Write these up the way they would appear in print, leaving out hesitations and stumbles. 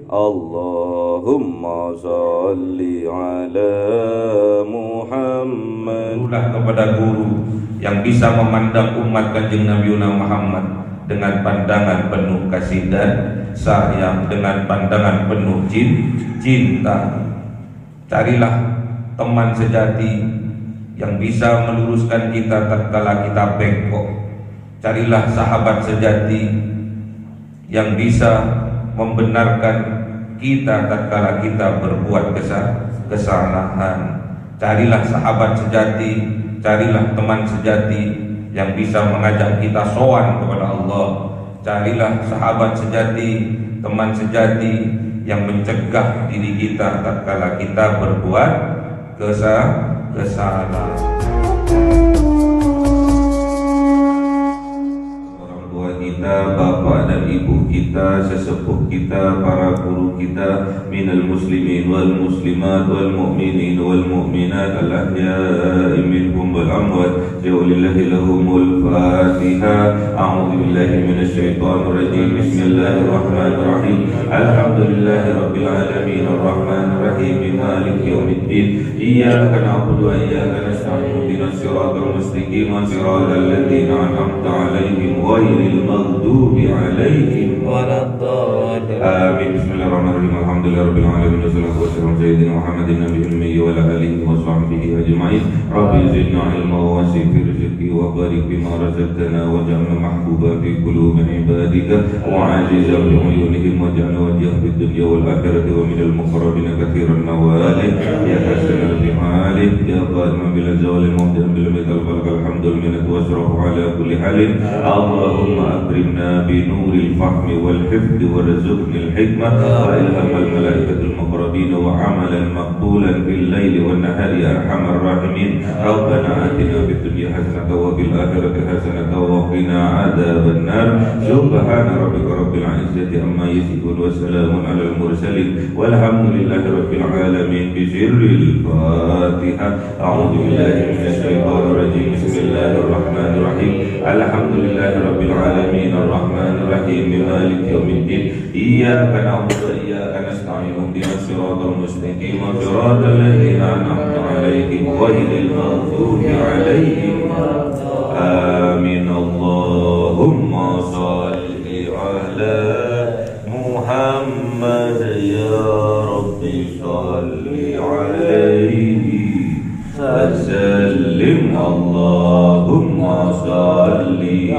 Allahumma sholli ala Muhammad. Kepada guru yang bisa memandang umat Kanjeng Nabi Muhammad dengan pandangan penuh kasih dan sayang, dengan pandangan penuh cinta. Carilah teman sejati yang bisa meluruskan kita tatkala kita bengkok. Carilah sahabat sejati yang bisa membenarkan kita tatkala kita berbuat kesalahan. Carilah sahabat sejati, carilah teman sejati yang bisa mengajak kita sowan kepada Allah. Carilah sahabat sejati, teman sejati yang mencegah diri kita tatkala kita berbuat kesalahan. Orang tua kita, bapak dan ibu kita, sesepuh kita, para guru kita, minal muslimin wal muslimat wal mu'minin wal mu'minat al-ahya'i minhum wal amwat. Lillahi lahumul Fatihah. A'udzu billahi minasy syaithanir rajim. Bismillahirrahmanirrahim. Alhamdulillahi rabbil alamin arrahmanir rahim maliki yaumiddin. Iyyaka na'budu wa iyyaka nasta'in. Ihdinas siratal mustaqim, siratal ladzina an'amta 'alaihim ghairil maghdubi 'alaihim waladdallin. Amin. Bismillahirrahmanirrahim. Alhamdulillahirabbil alamin wassalatu wassalamu ala sayyidina Muhammadin nabiyil ummi wa ala alihi wa sahbihi ajma'in. Rabbi zidna ilma wa wasi' fi rizqi wa barik bima razaqtana waj'alna mahbuba fi qulubi ibadika wa 'azizan bi 'uyunihim waj'alna wajhan fid dunya wal akhirati wa minal muqarrabin katsiran nawalih ya hasanal bi'alih ya qa'iman bil zawali mu'min bil mithal falakal hamdul minnatu wasrafu ala kulli halin. Allahumma akrimna bi nuril fahmi wal hifdi warzuqnil hikmah wa ilhamal malaikatul muqarrabin wa amalan maqbulan bil laili wan nahari ya arhamar rahimin. Rabbana atina fid dunya hasanatan wa fil akhirati hasanatan wa qina adzaban nar. Subhana rabbika rabbil izzati amma yasifun wa salamun alal mursalin walhamdulillahi rabbil alamin. Bi sirril Fatihah. A'udzu billahi minasy syaithanir rajim. Bismillahirrahmanirrahim. Alhamdulillahi rabbil alamin arrahmanir rahim maliki yaumiddin. Iyyaka na'budu wa iyyaka nasta'in. Ihdinas siratal mustaqim, siratal ladzina an'amta 'alaihim ghairil maghdubi 'alaihim waladdallin. Amin. Allahumma shalli ala Muhammad ya Rabbi shalli alaihi wa sallim. Allahumma shalli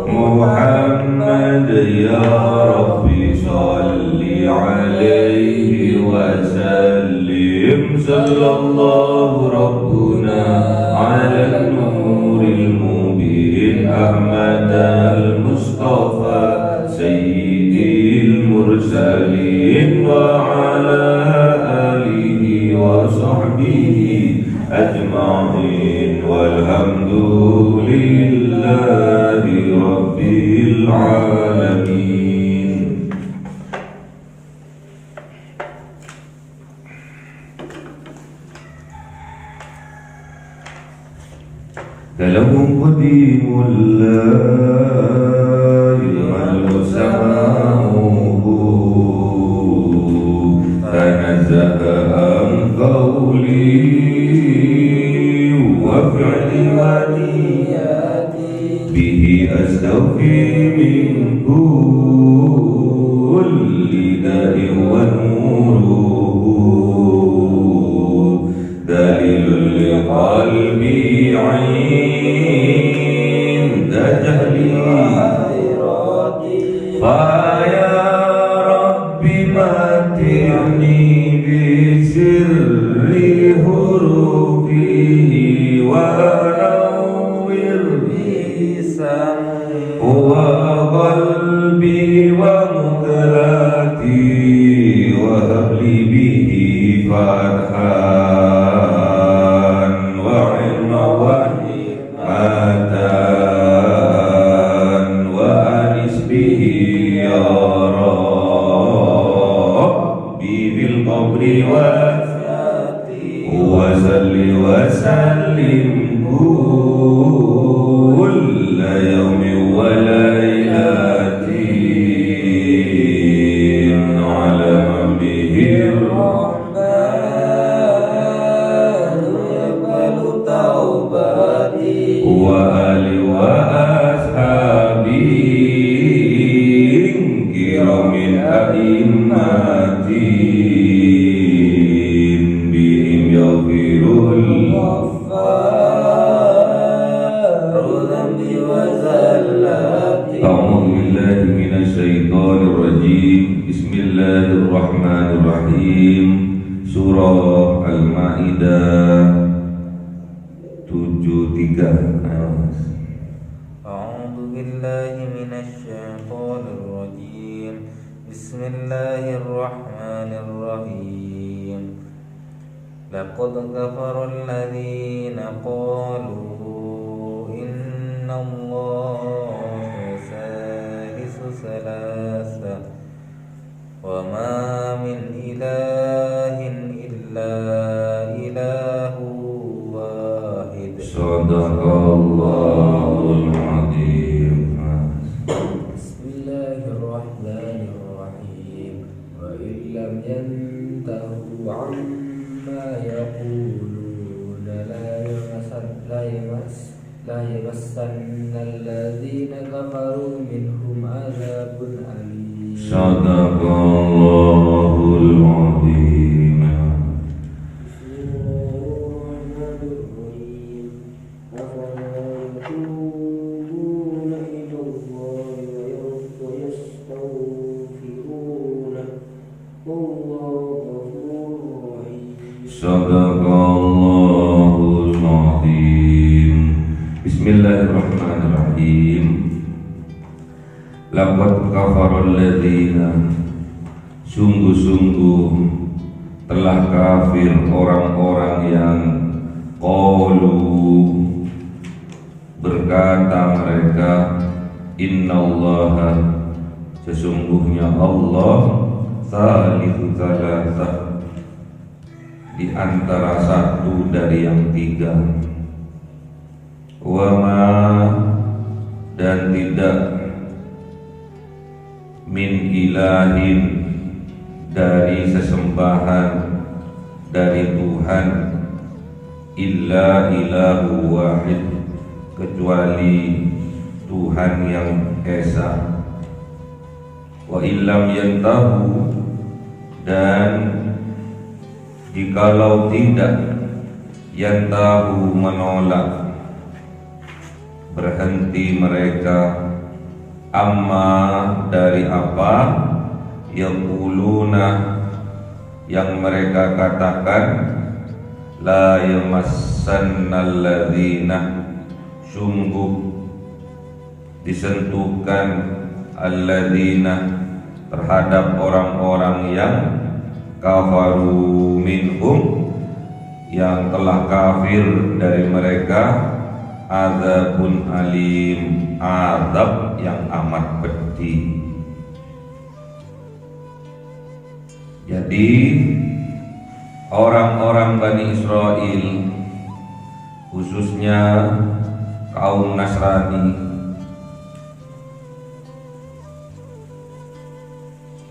Muhammad ya Rabbi shalli alaihi wa sallim. Sallallahu rabbuna ala nuril mubin Ahmad al-Mustafa sayyidil mursalin wa ala alihi wa sahbihi ajma'in walhamdulillahi rabbil alamin. Kalahum qadimullahi al-samahu tanazzaha an qawli wa fi'li wa niyati bihi astaghfi min kulli da'in wa nuruhu dalilul liqalbi 'inda jahli fa ya rabbi matirni bi sirri hurufihi wa nawwir bi sam'i wa qalbi wa muqlati wa habli bihi fathan wa ilma wa hikmatan wa anis bihi ya Rabbi bil qabri wa salli wa sallim kulla yawmin wa laylati من أئمة بهم يغفر أعوذ بالله من الشيطان الرجيم بسم الله الرحمن الرحيم Surah Al-Ma'idah 73. أعوذ بالله من الشيطان الرجيم بسم الله الرحمن الرحيم لقد كفر الذين قالوا إن الله ثالث ثلاثة وما من إله إلا إله واحد صدق الله العظيم. بسم الله الرحمن الرحيم وإن لم ينتهوا عما يقولون لا يمسن الذين كفروا منهم عذاب أليم صدق الله العظيم. بسم الله الرحمن الرحيم أفلا يتوبون إلى الله ويستغفرونه والله غفور رحيم صدق الله العظيم. Bismillahirrahmanirrahim. Laqad kafarul ladzina, sungguh-sungguh telah kafir orang-orang yang qalu, berkata mereka, innallaha, sesungguhnya Allah tsalitsu tsalatsa, di antara satu dari yang tiga, wama, dan tidak, min ilahin, dari sesembahan, dari Tuhan, illa ilahu wahid, kecuali Tuhan yang esa. Wa illam yantahu, dan jikalau tidak, yantahu, menolak, berhenti mereka, amma, dari apa, yaquluna, yang mereka katakan, la yamassannal ladzina, sungguh disentuhkan, alladzina, terhadap orang-orang yang kafaru minhum, yang telah kafir dari mereka, azabun alim, azab yang amat pedih. Jadi orang-orang Bani Israel, khususnya kaum Nasrani,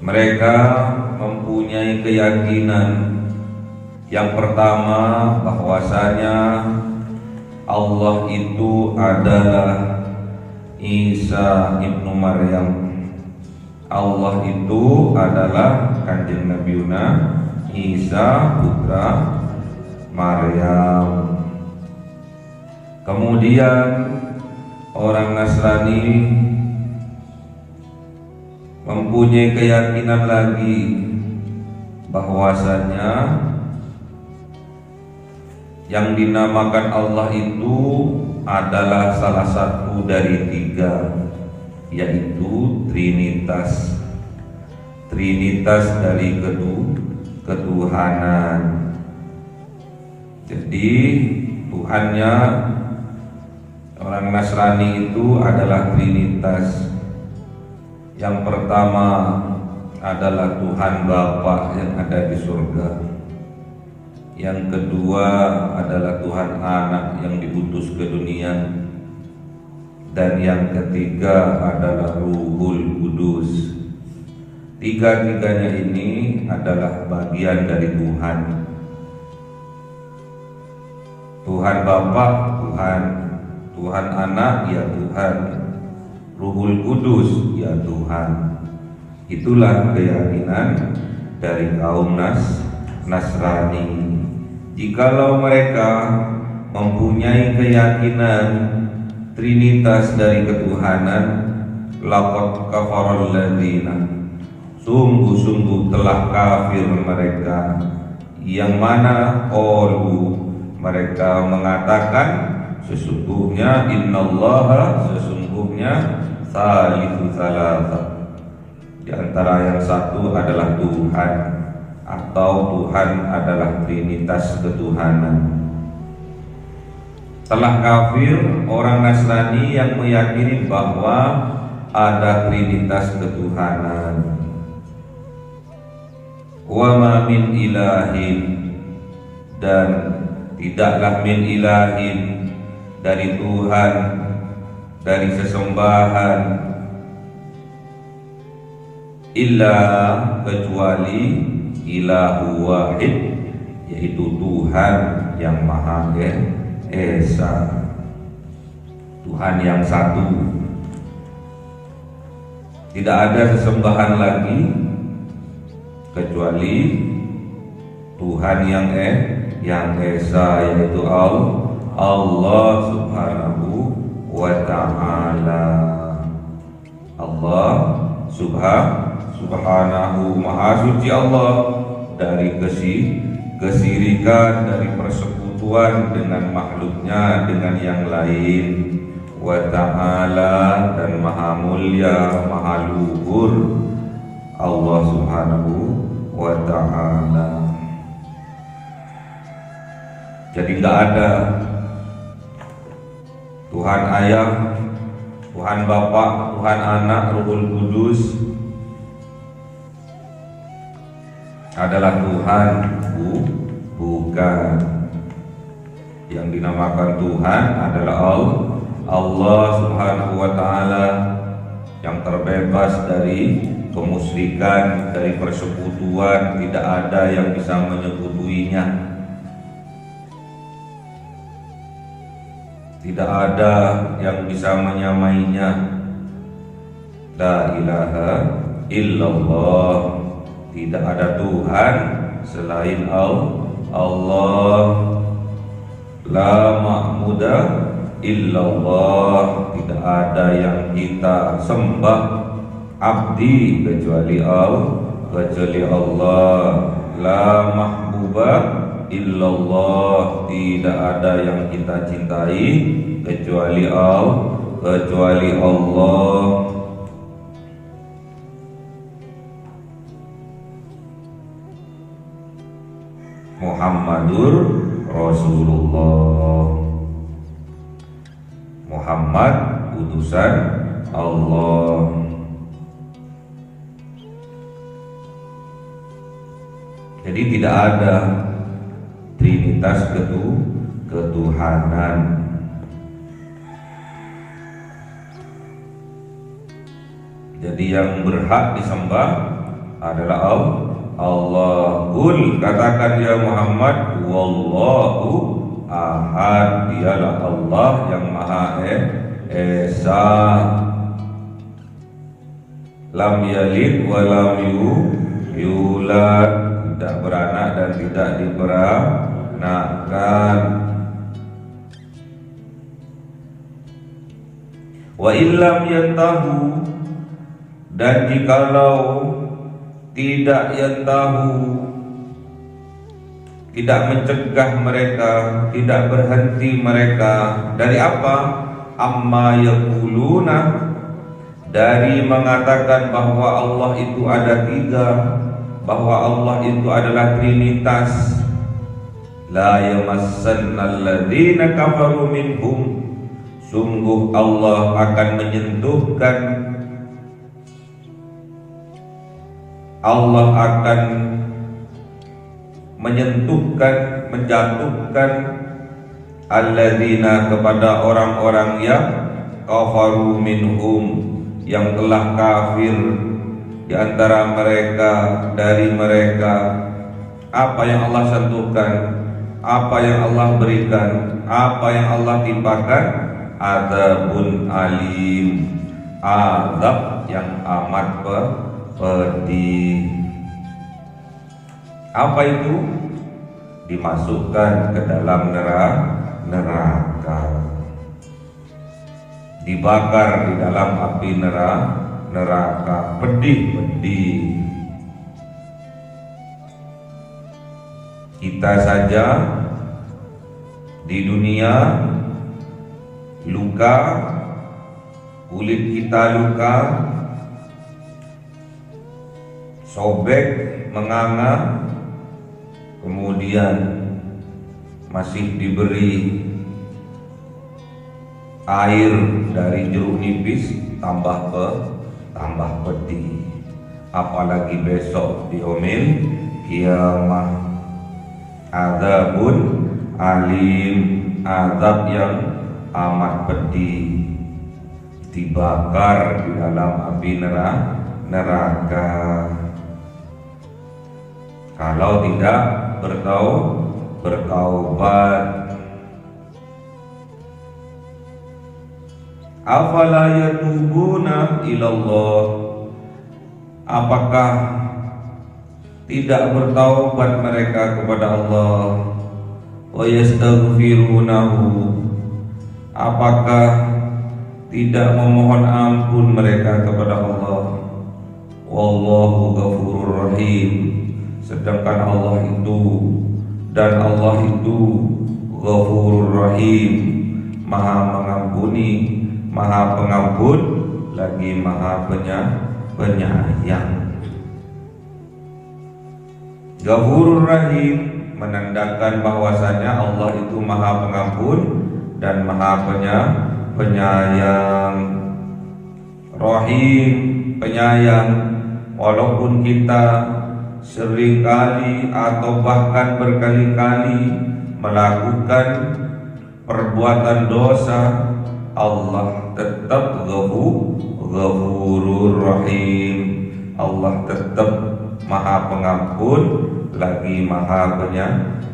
mereka mempunyai keyakinan yang pertama, bahwasanya Allah itu adalah Isa ibnu Maryam. Allah itu adalah kanjeng Nabiuna Isa putra Maryam. Kemudian orang Nasrani mempunyai keyakinan lagi bahwasanya yang dinamakan Allah itu adalah salah satu dari tiga, yaitu Trinitas. Trinitas dari ketuhanan. Jadi Tuhannya orang Nasrani itu adalah Trinitas. Yang pertama adalah Tuhan Bapa yang ada di surga. Yang kedua adalah Tuhan Anak yang diutus ke dunia. Dan yang ketiga adalah Ruhul Kudus. Tiga-tiganya ini adalah bagian dari Tuhan. Tuhan Bapa, Tuhan. Tuhan Anak, ya Tuhan. Ruhul Kudus, ya Tuhan. Itulah keyakinan dari kaum Nasrani. Jikalau mereka mempunyai keyakinan trinitas dari ketuhanan, laqad kafarul ladzina, sungguh-sungguh telah kafir mereka, yang mana qalu, mereka mengatakan sesungguhnya innallaha, sesungguhnya salisu salasa, di antara yang satu adalah Tuhan, atau Tuhan adalah trinitas ketuhanan. Telah kafir orang Nasrani yang meyakini bahwa ada trinitas ketuhanan. Wa ma min ilahin, dan tidaklah min ilahin, dari Tuhan, dari sesembahan, illa, kecuali ilahu wahid, yaitu Tuhan yang Maha Esa, Tuhan yang satu. Tidak ada sesembahan lagi kecuali Tuhan yang Esa, yaitu Allah Subhanahu wa ta'ala. Allah Subhanahu, Maha Suci Allah dari kesirikan, dari persekutuan dengan makhluknya dengan yang lain. Wa ta'ala, dan Maha Mulia, Maha Luhur Allah Subhanahu wa ta'ala. Jadi tidak ada Tuhan Ayah, Tuhan Bapa, Tuhan Anak, Ruhul Kudus adalah Tuhan, bukan. Yang dinamakan Tuhan adalah Allah Subhanahu wa ta'ala, yang terbebas dari kemusyrikan, dari persekutuan, tidak ada yang bisa menyekutuinya, tidak ada yang bisa menyamainya. La ilaha illallah, tidak ada Tuhan selain Allah. La ma'buda illallah, tidak ada yang kita sembah abdi kecuali Allah. La mahbuba illallah, tidak ada yang kita cintai kecuali Allah. Muhammadur Rasulullah, Muhammad utusan Allah. Jadi tidak ada trinitas ketuhanan. Jadi yang berhak disembah adalah Allah. Qul, katakan ya Muhammad, wallahu ahad, dialah Allah yang Maha Esa. Lam yalid wa lam yulad, tidak beranak dan tidak diperanakkan. Wa illam yantahu, dan jikalau tidak yantahu, tidak mencegah mereka, tidak berhenti mereka dari apa? Amma yaquluna, dari mengatakan bahwa Allah itu ada tiga, bahwa Allah itu adalah trinitas. La yamassannal ladzina kafaru minhum, sungguh Allah akan menyentuhkan, Allah akan menjatuhkan alladzina, kepada orang-orang yang kafaru minhum, yang telah kafir di antara mereka, dari mereka. Apa yang Allah sentuhkan, apa yang Allah berikan, apa yang Allah timpakan? Adzabun alim, azab yang amat pedih. Apa itu? Dimasukkan ke dalam neraka, dibakar di dalam api neraka, pedih. Kita saja di dunia luka, kulit kita luka, sobek, menganga, kemudian masih diberi air dari jeruk nipis, tambah pedih. Apalagi besok di yaumil kiamah, azabun alim, azab yang amat pedih, dibakar di dalam api neraka. Kalau tidak bertaubat. Afala yatubuna ilallah, apakah tidak bertaubat mereka kepada Allah? Wa yastaghfirunahu, apakah tidak memohon ampun mereka kepada Allah? Wallahu ghafurur rahim, sedangkan Allah itu Ghafurur Rahim, Maha mengampuni, Maha pengampun, lagi Maha penyayang. Ghafurur Rahim menandakan bahwasanya Allah itu Maha pengampun dan Maha penyayang. Rahim, penyayang. Walaupun kita seringkali atau bahkan berkali-kali melakukan perbuatan dosa, Allah tetap Ghafurur Rahim. Allah tetap Maha pengampun lagi Maha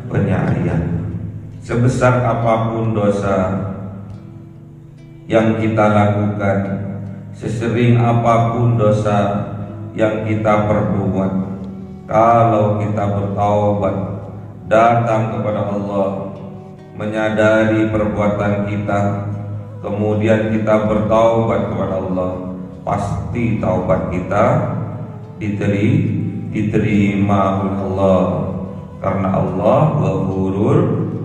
penyayang. Sebesar apapun dosa yang kita lakukan, sesering apapun dosa yang kita perbuat, kalau kita bertaubat, datang kepada Allah, menyadari perbuatan kita, kemudian kita bertaubat kepada Allah, pasti taubat kita diterima oleh Allah, karena Allah Ghafurur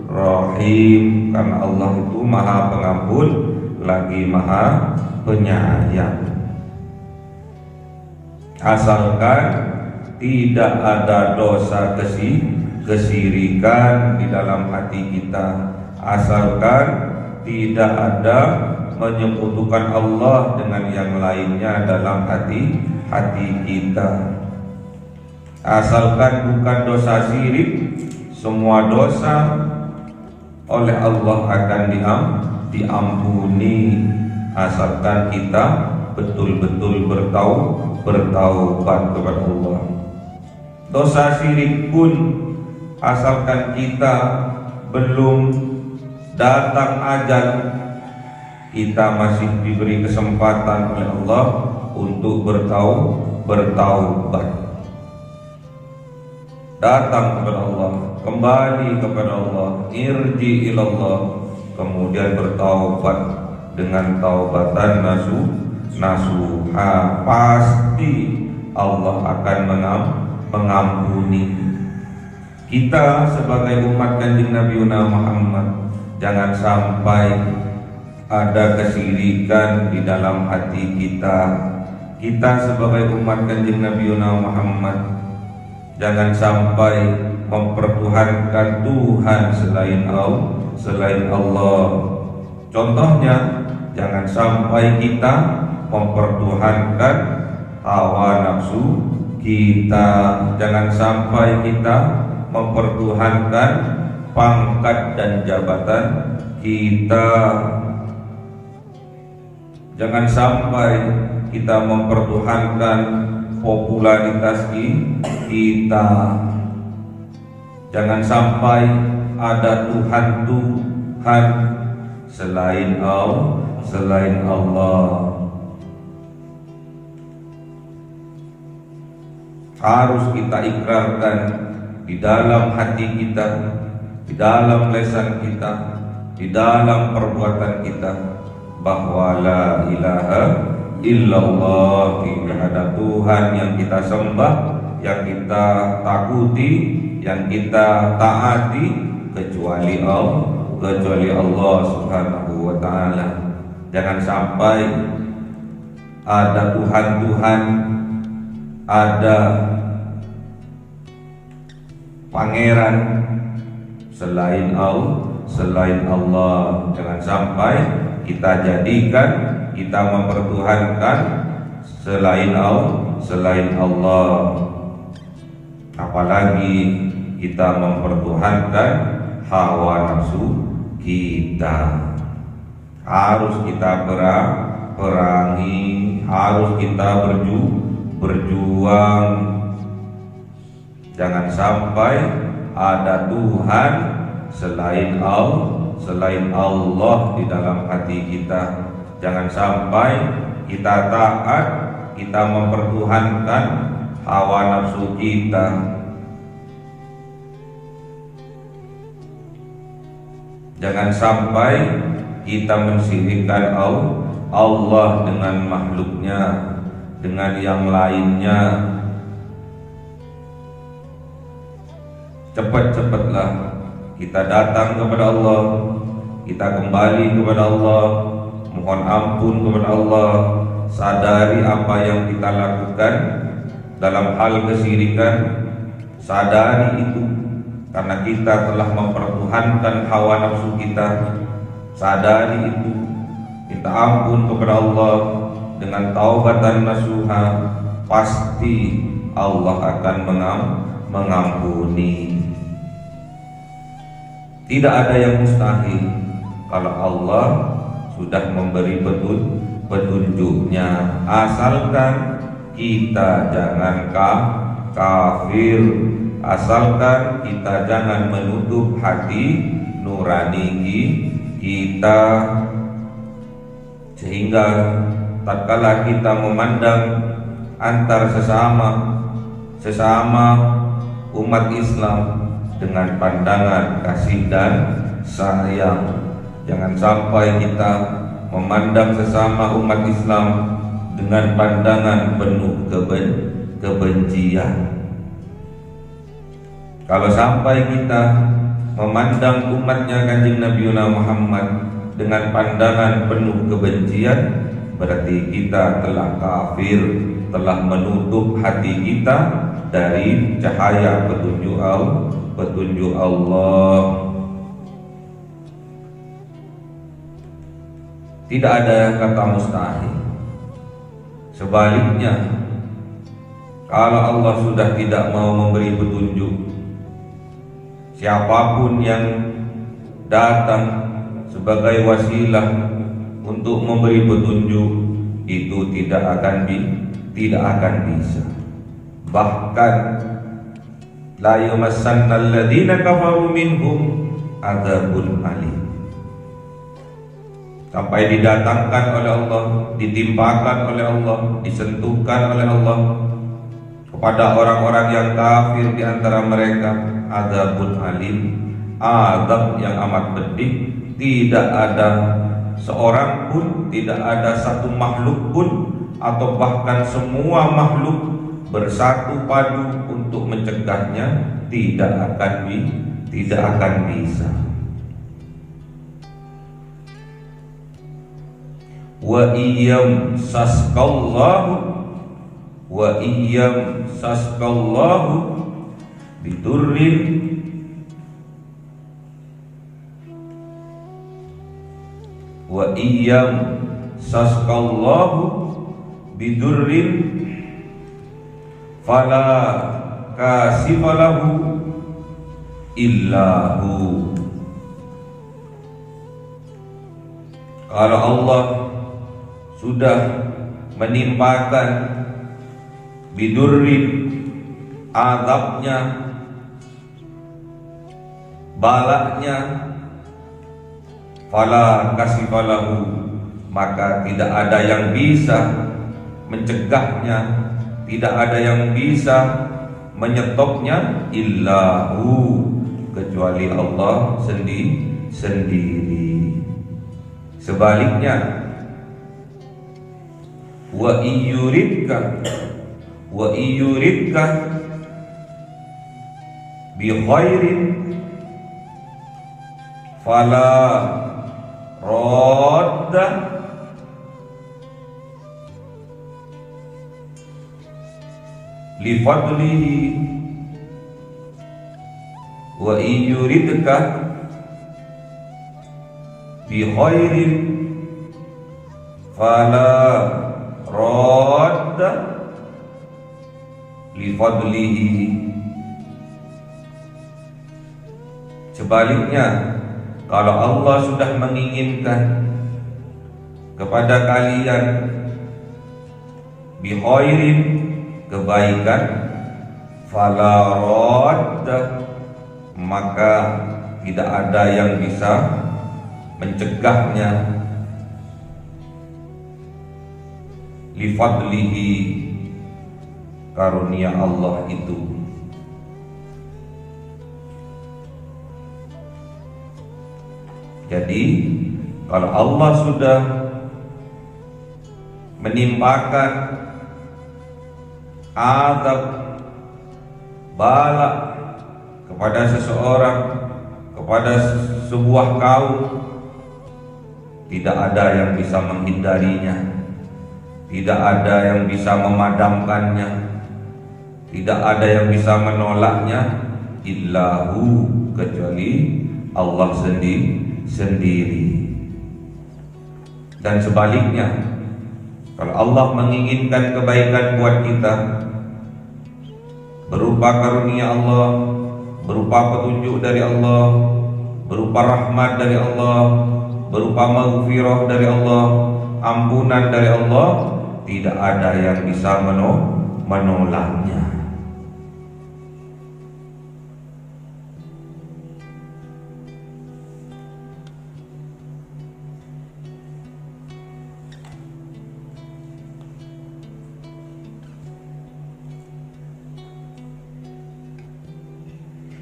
Rahim, karena Allah itu Maha pengampun lagi Maha penyayang. Asalkan tidak ada dosa kesirikan di dalam hati kita, asalkan tidak ada menyekutukan Allah dengan yang lainnya dalam hati kita, asalkan bukan dosa syirik, semua dosa oleh Allah akan diampuni, asalkan kita betul-betul bertaubat kepada Allah. Dosa syirik pun, asalkan kita belum datang ajal, kita masih diberi kesempatan oleh Allah untuk bertaubat. Datang kepada Allah, kembali kepada Allah, irji ilallah, kemudian bertaubat dengan taubatan nasuha, pasti Allah akan mengampuni. Kita sebagai umat Kanjeng Nabi Muhammad, jangan sampai ada kesirikan di dalam hati kita. Kita sebagai umat Kanjeng Nabi Muhammad, jangan sampai mempertuhankan Tuhan selain Allah. Contohnya, jangan sampai kita mempertuhankan hawa nafsu kita, jangan sampai kita mempertuhankan pangkat dan jabatan kita, jangan sampai kita mempertuhankan popularitas kita, jangan sampai ada Tuhan selain Allah. harus kita ikrarkan di dalam hati kita, di dalam lisan kita, di dalam perbuatan kita, bahwa la ilaha illallah, tidak ada Tuhan yang kita sembah, yang kita takuti, yang kita taati kecuali Allah Subhanahu wa ta'ala. Jangan sampai ada Tuhan-Tuhan, ada pangeran selain Allah. Jangan sampai kita jadikan, kita mempertuhankan selain Allah. Apalagi kita mempertuhankan hawa nafsu kita. Harus kita perangi, harus kita berjuang. Jangan sampai ada Tuhan selain Allah di dalam hati kita. Jangan sampai kita taat, kita mempertuhankan hawa nafsu kita. Jangan sampai kita mensyirikkan Allah dengan makhluknya, dengan yang lainnya. Cepat-cepatlah kita datang kepada Allah, kita kembali kepada Allah, mohon ampun kepada Allah, sadari apa yang kita lakukan dalam hal kesyirikan, sadari itu karena kita telah mempertuhankan hawa nafsu kita. Sadari itu, minta ampun kepada Allah dengan taubatan nasuha, pasti Allah akan mengampuni. Tidak ada yang mustahil kalau Allah sudah memberi petunjuknya, asalkan kita jangan kafir, asalkan kita jangan menutup hati nurani kita, sehingga tatkala kita memandang antar sesama umat Islam dengan pandangan kasih dan sayang, jangan sampai kita memandang sesama umat Islam dengan pandangan penuh kebencian. Kalau sampai kita memandang umatnya Kanjeng Nabi Muhammad dengan pandangan penuh kebencian, berarti kita telah kafir, telah menutup hati kita dari cahaya petunjuk Allah. Tidak ada kata mustahil. Sebaliknya, kalau Allah sudah tidak mau memberi petunjuk, siapapun yang datang sebagai wasilah untuk memberi petunjuk itu tidak akan bisa. Bahkan la yamassannal ladzina kafaru minhum adzabun alim. Sampai didatangkan oleh Allah, ditimpakan oleh Allah, disentuhkan oleh Allah kepada orang-orang yang kafir di antara mereka adzabun alim, azab yang amat pedih. Tidak ada seorang pun, tidak ada satu makhluk pun, atau bahkan semua makhluk bersatu padu untuk mencegahnya, tidak akan bisa. Wa iyam saskallahu bidurrin wa iyam saskallahu bidurrin fala kasifalahu illahu. Kalau Allah sudah menimpakan bidurrin, azabnya, balaknya, fala kasifalahu, maka tidak ada yang bisa mencegahnya, tidak ada yang bisa menyetopnya illahu, kecuali Allah sendiri. Sebaliknya, wa iyuridka bi khairin fala radda li fadlihi wa iyuridka bi khairin fala radda li fadlihi. Sebaliknya, kalau Allah sudah menginginkan kepada kalian bi khairin, kebaikan, fala radda, maka tidak ada yang bisa mencegahnya, li fadlihi, karunia Allah itu. Jadi kalau Allah sudah menimpakan azab bala kepada seseorang, kepada sebuah kaum, tidak ada yang bisa menghindarinya, tidak ada yang bisa memadamkannya, tidak ada yang bisa menolaknya, illahu, kecuali Allah sendiri. Dan sebaliknya, kalau Allah menginginkan kebaikan buat kita berupa karunia Allah, berupa petunjuk dari Allah, berupa rahmat dari Allah, berupa maghfirah dari Allah, ampunan dari Allah, tidak ada yang bisa menolaknya.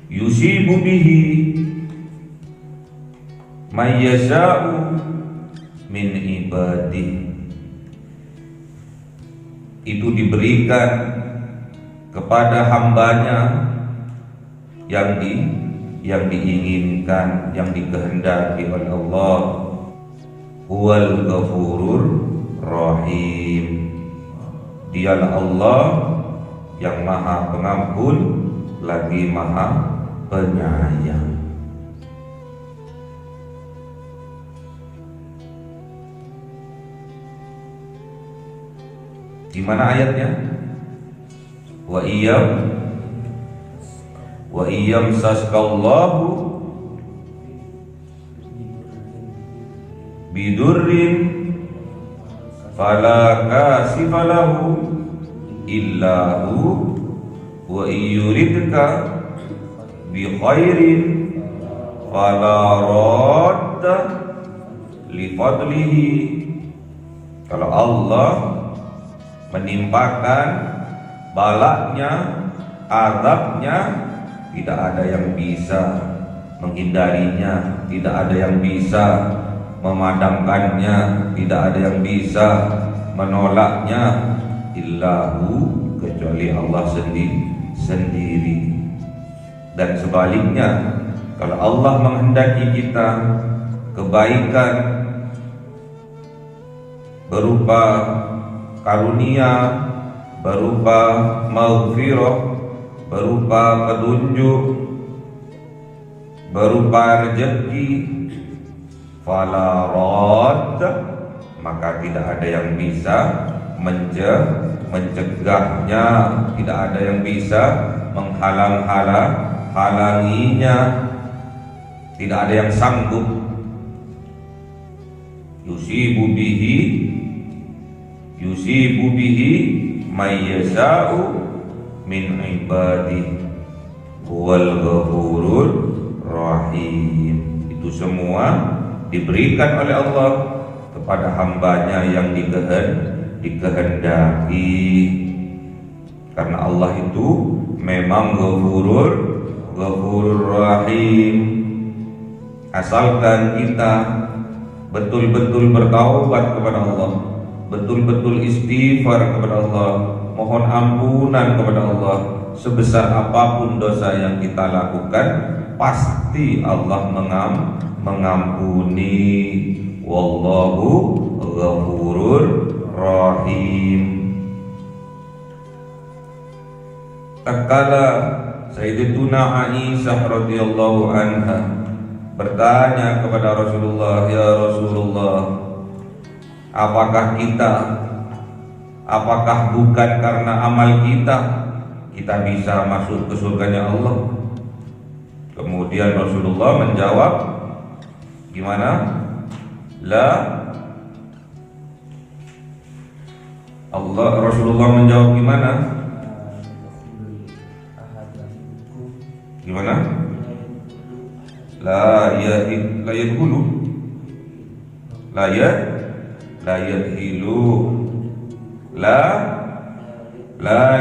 Yusibu bihi may yasha'u min ibadihi, itu diberikan kepada hambanya yang diinginkan, yang dikehendaki oleh Allah. Huwal ghafurur rahim, dialah Allah yang maha pengampun lagi maha penyayang. Di mana ayatnya? Wa iyam saskallahu bidurrin fala kasifa lahu illahu wa iyuridka bi khairin fala radda li fadlihi. Kalau Allah menimpakan balaknya, azabnya, tidak ada yang bisa menghindarinya, tidak ada yang bisa memadamkannya, tidak ada yang bisa menolaknya, illahu, kecuali Allah sendiri. Dan sebaliknya, kalau Allah menghendaki kita kebaikan berupa karunia, berupa maghfirah, berupa petunjuk, berupa rezeki, fala radd, maka tidak ada yang bisa mencegahnya, tidak ada yang bisa menghalanginya, tidak ada yang sanggup. Yusibu bihi may yasha'u min ibadihi huwal ghafurur rahim. Itu semua diberikan oleh Allah kepada hambanya yang dikehendaki. Karena Allah itu memang Ghafurur Rahim. Asalkan kita betul-betul bertaubat kepada Allah, betul-betul istighfar kepada Allah, mohon ampunan kepada Allah. Sebesar apapun dosa yang kita lakukan, pasti Allah mengampuni. Wallahu Ghafurur Rahim. Tatkala Sayyidatuna Aisyah radhiyallahu anha bertanya kepada Rasulullah, "Ya Rasulullah, apakah bukan karena amal kita bisa masuk ke surganya Allah?" Kemudian Rasulullah menjawab, gimana? Rasulullah menjawab gimana? Gimana? La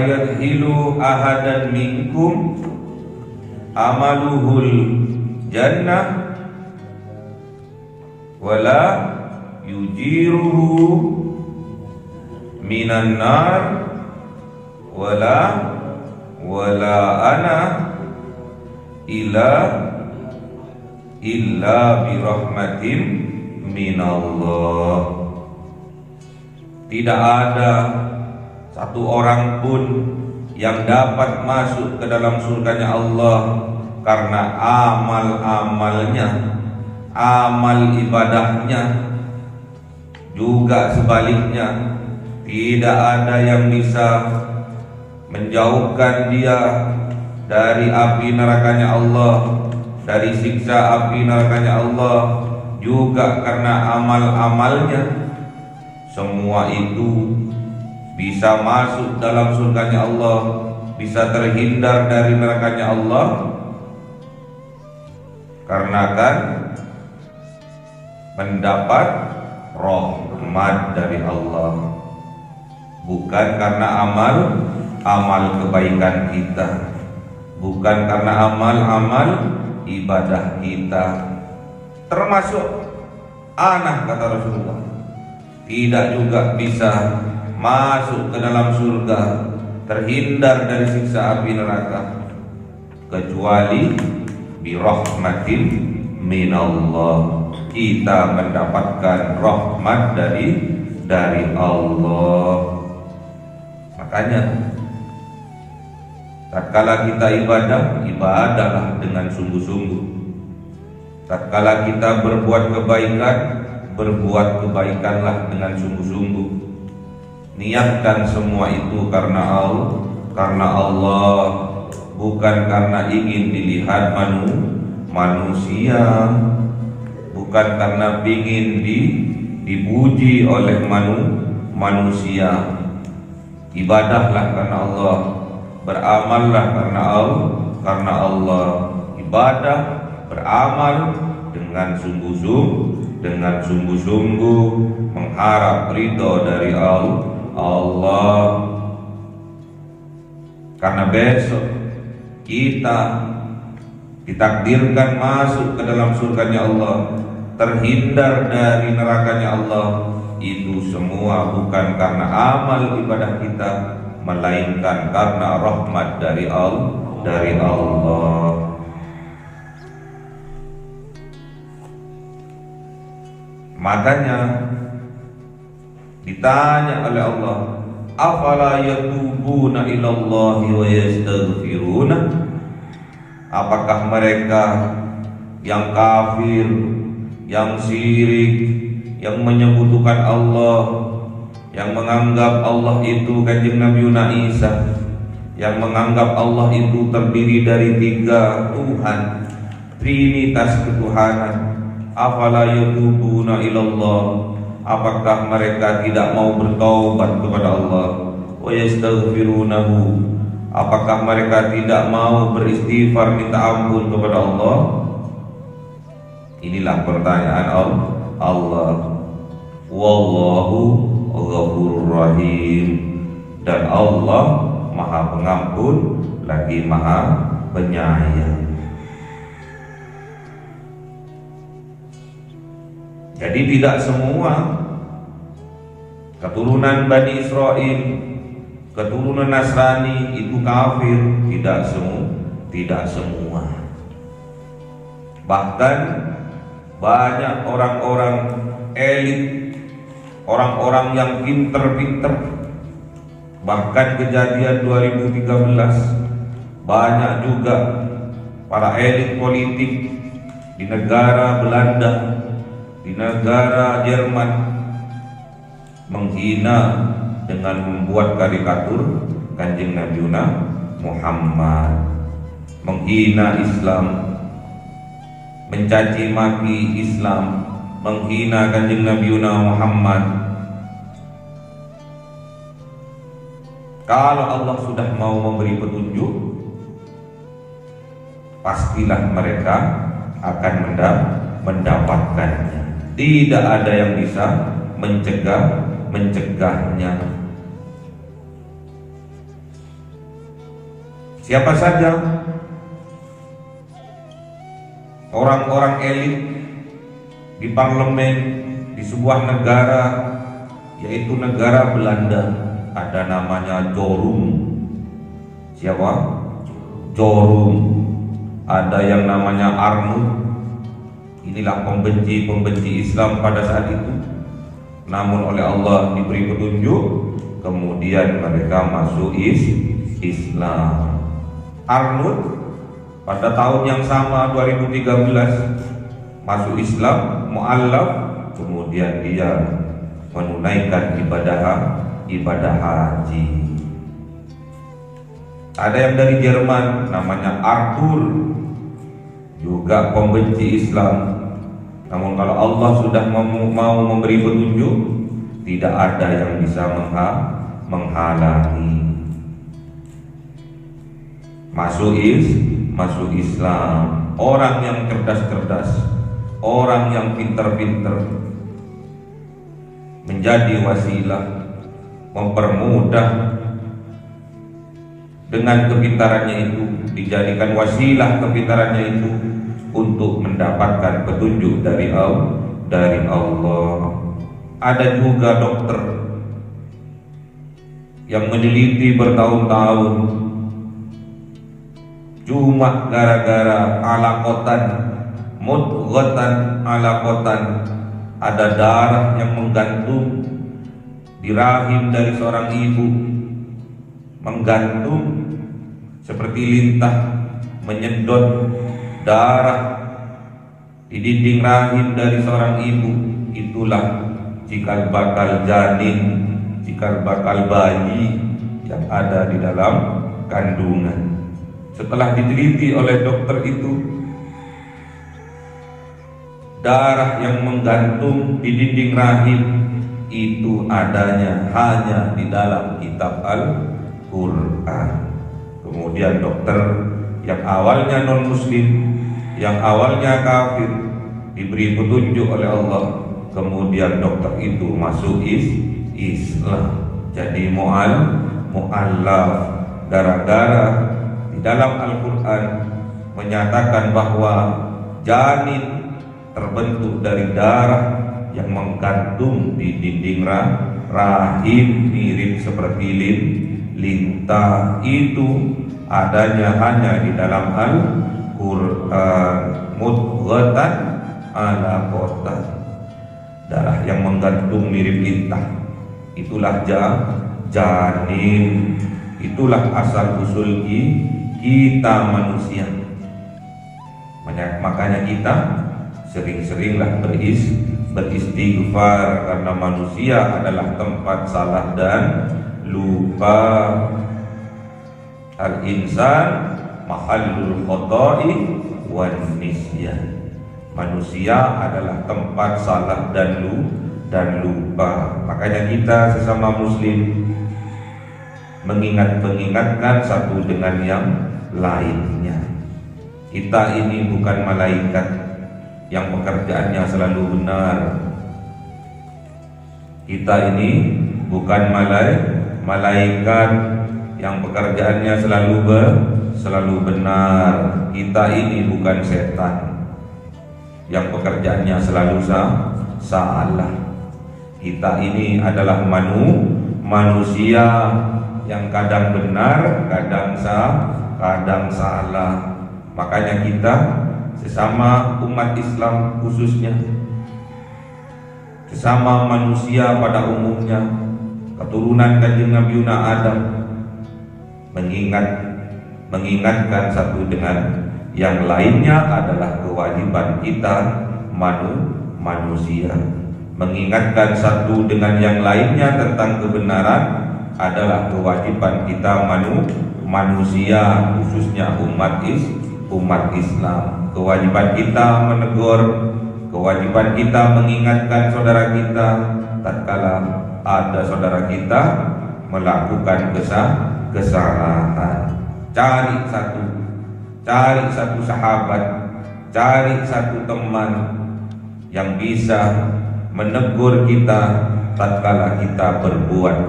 yadkhulu ahadan minkum amaluhul jannah wala yujiruhu minan nar wala ana illa birahmatin minallah. Tidak ada satu orang pun yang dapat masuk ke dalam surganya Allah karena amal-amalnya, amal ibadahnya. Juga sebaliknya, tidak ada yang bisa menjauhkan dia dari api nerakanya Allah, dari siksa api nerakanya Allah, juga karena amal-amalnya. Semua itu bisa masuk dalam surganya Allah, bisa terhindar dari nerakanya Allah, karena kan mendapat rahmat dari Allah, bukan karena amal kebaikan kita, bukan karena amal ibadah kita. Termasuk anak, kata Rasulullah, tidak juga bisa masuk ke dalam surga, terhindar dari siksa api neraka, kecuali birahmatin minallah. Kita mendapatkan rahmat dari Allah. Makanya tatkala kita ibadahlah dengan sungguh-sungguh. Tatkala kita berbuat kebaikanlah dengan sungguh-sungguh. Niatkan semua itu karena Allah, bukan karena ingin dilihat manusia, bukan karena ingin dipuji oleh manusia. Ibadahlah karena Allah, beramallah karena Allah. Ibadah, beramal dengan sungguh-sungguh mengharap ridho dari Allah. Karena besok kita ditakdirkan masuk ke dalam surganya Allah, terhindar dari nerakanya Allah. Itu semua bukan karena amal ibadah kita, melainkan karena rahmat dari Allah. Makanya ditanya oleh Allah, afala yatubuna ilallahi wa yastaghfiruna? Apakah mereka yang kafir, yang syirik, yang menyekutukan Allah, yang menganggap Allah itu Kanjeng Nabi Isa, yang menganggap Allah itu terdiri dari 3 Tuhan, trinitas ketuhanan, afala yatubuna ilallah? Apakah mereka tidak mau bertaubat kepada Allah? Wa yastaghfirunahu? Apakah mereka tidak mau beristighfar, minta ampun kepada Allah? Inilah pertanyaan Allah. Wallahu Ghafurur Rahim. Dan Allah Maha Pengampun lagi Maha Penyayang. Jadi tidak semua keturunan Bani Israel, keturunan Nasrani itu kafir, tidak semua. Bahkan banyak orang-orang elit, orang-orang yang pinter-pinter. Bahkan kejadian 2013 banyak juga para elit politik di negara Belanda, di negara Jerman menghina dengan membuat karikatur Kanjeng Nabi Muhammad, menghina Islam, mencaci maki Islam, menghina Kanjeng Nabi Muhammad. Kalau Allah sudah mau memberi petunjuk, pastilah mereka akan mendapatkannya. Tidak ada yang bisa mencegahnya. Siapa saja orang-orang elit di parlemen di sebuah negara, yaitu negara Belanda, ada namanya Jorum. Siapa? Jorum. Ada yang namanya Arnold. Inilah pembenci Islam pada saat itu. Namun oleh Allah diberi petunjuk, kemudian mereka masuk Islam. Arnold pada tahun yang sama 2013 masuk Islam, mu'allaf, kemudian dia menunaikan ibadah haji. Ada yang dari Jerman namanya Arthur, juga pembenci Islam. Namun kalau Allah sudah mau memberi petunjuk, tidak ada yang bisa menghalangi. Masuk Islam. Orang yang cerdas-cerdas, orang yang pinter-pinter, menjadi wasilah, mempermudah dengan kepintarannya itu, dijadikan wasilah kepintarannya itu untuk mendapatkan petunjuk dari Allah. Ada juga dokter yang meneliti bertahun-tahun, cuma gara-gara alakotan, mudghatan alakotan, ada darah yang menggantung di rahim dari seorang ibu, menggantung seperti lintah, menyedot darah di dinding rahim dari seorang ibu. Itulah cikal bakal janin, cikal bakal bayi yang ada di dalam kandungan. Setelah diteliti oleh dokter itu, darah yang menggantung di dinding rahim itu adanya hanya di dalam kitab Al-Quran. Kemudian dokter yang awalnya non-muslim, yang awalnya kafir, diberi petunjuk oleh Allah, kemudian dokter itu masuk Islam, jadi mu'allaf, gara-gara di dalam Al-Quran menyatakan bahwa janin terbentuk dari darah yang menggantung di dinding rahim, mirip seperti lintah. Itu adanya hanya di dalam Al-Quran. Mudghatan alaqatan, darah yang menggantung mirip lintah, itulah janin. Itulah asal usul kita manusia. Makanya kita sering-seringlah beristighfar, karena manusia adalah tempat salah dan lupa. Al-insan mahallul khata'i wan nisyan. Manusia adalah tempat salah dan lupa. Makanya kita sesama muslim mengingatkan satu dengan yang lainnya. Kita ini bukan malaikat yang pekerjaannya selalu benar. Kita ini bukan malaikat yang pekerjaannya selalu benar. Kita ini bukan setan yang pekerjaannya selalu salah. Kita ini adalah manusia yang kadang benar, kadang salah. Makanya kita sesama umat Islam khususnya, sesama manusia pada umumnya, keturunan Kanjeng Nabi Adam, mengingatkan satu dengan yang lainnya adalah kewajiban kita manusia. Mengingatkan satu dengan yang lainnya tentang kebenaran adalah kewajiban kita manusia, khususnya umat Islam. Kewajiban kita menegur, kewajiban kita mengingatkan saudara kita tatkala ada saudara kita melakukan kesalahan. Cari satu sahabat, cari satu teman yang bisa menegur kita tatkala kita berbuat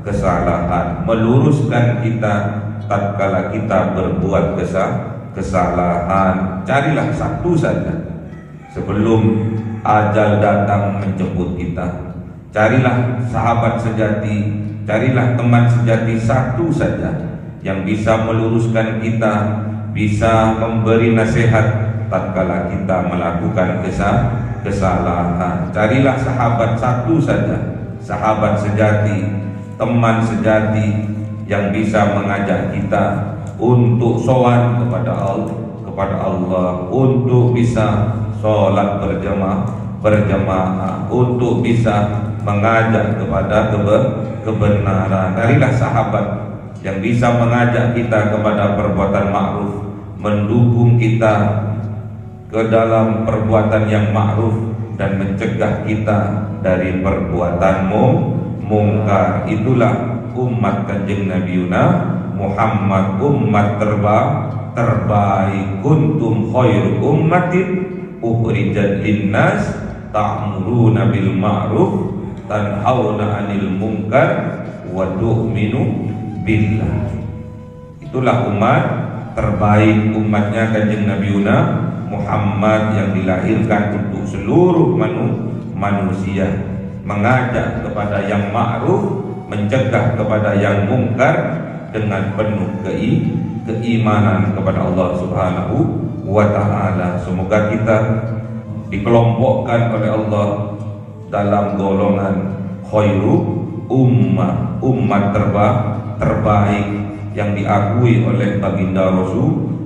kesalahan, meluruskan kita tatkala kita berbuat kesalahan. Carilah satu saja sebelum ajal datang menjemput kita. Carilah sahabat sejati, carilah teman sejati satu saja yang bisa meluruskan kita, bisa memberi nasihat tatkala kita melakukan kesalahan. Carilah sahabat satu saja, sahabat sejati, teman sejati yang bisa mengajak kita untuk sowan kepada Allah, untuk bisa sholat berjamaah, untuk bisa mengajak kepada kebenaran. Carilah sahabat yang bisa mengajak kita kepada perbuatan ma'ruf, mendukung kita ke dalam perbuatan yang ma'ruf dan mencegah kita dari perbuatan mungkar. Itulah umat Kanjeng Nabi Muhammad, umat terbaik. Kuntum khairu ummatin ukhrijat linnas ta'muruna bil ma'ruf tanhauna 'anil munkar wa tu'minu billah. Itulah umat terbaik, umatnya Kanjeng Nabi Muhammad yang dilahirkan untuk seluruh manusia, mengajak kepada yang ma'ruf, mencegah kepada yang mungkar dengan penuh keimanan kepada Allah Subhanahu wa ta'ala. Semoga kita dikelompokkan oleh Allah dalam golongan khairu umat terbaik yang diakui oleh baginda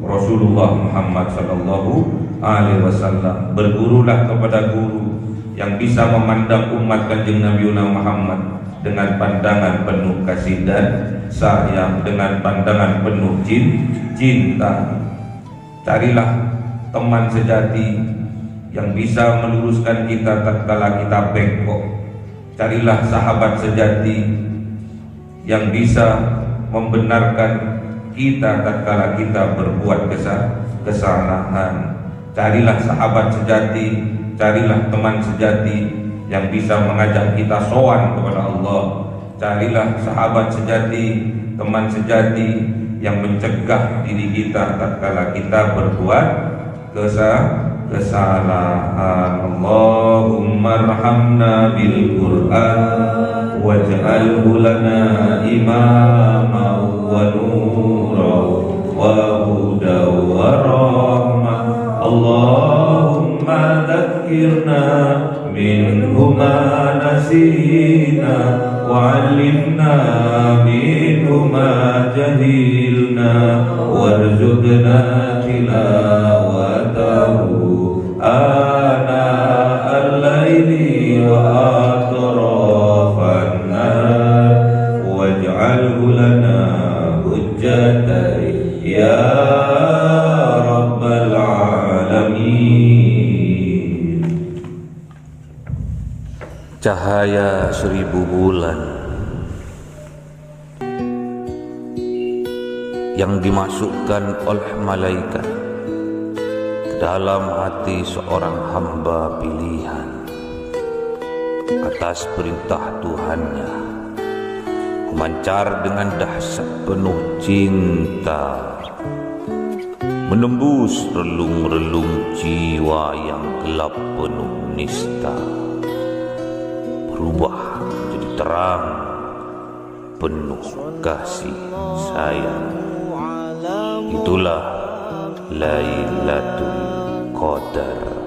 Rasulullah Muhammad sallallahu alaihi wasallam. Bergurulah kepada guru yang bisa memandang umat Kanjeng Nabi Muhammad dengan pandangan penuh kasih dan sayang, dengan pandangan penuh cinta. Carilah teman sejati yang bisa meluruskan kita tatkala kita bengkok. Carilah sahabat sejati yang bisa membenarkan kita tatkala kita berbuat kesalahan. Carilah sahabat sejati, carilah teman sejati yang bisa mengajak kita sowan kepada Allah. Carilah sahabat sejati, teman sejati yang mencegah diri kita tatkala kita berbuat kesalahan. Allahumma arhamna bil Qur'an waj'alhu lana imama wa nura wa huda wa rahmah. Allahumma dhakkirna minhu ma nasina wa 'allimna minhu ma jahilna warzuqna tilawatahu ana al-laili wa atrafan nahar waj'alhu lana hujjatan ya rabbal alamin. Cahaya 1000 bulan yang dimasukkan oleh malaikat ke dalam hati seorang hamba pilihan atas perintah Tuhannya memancar dengan dahsyat penuh cinta, menembus relung-relung jiwa yang gelap penuh nista, berubah menjadi terang penuh kasih sayang. Itulah Lailatul Qadar.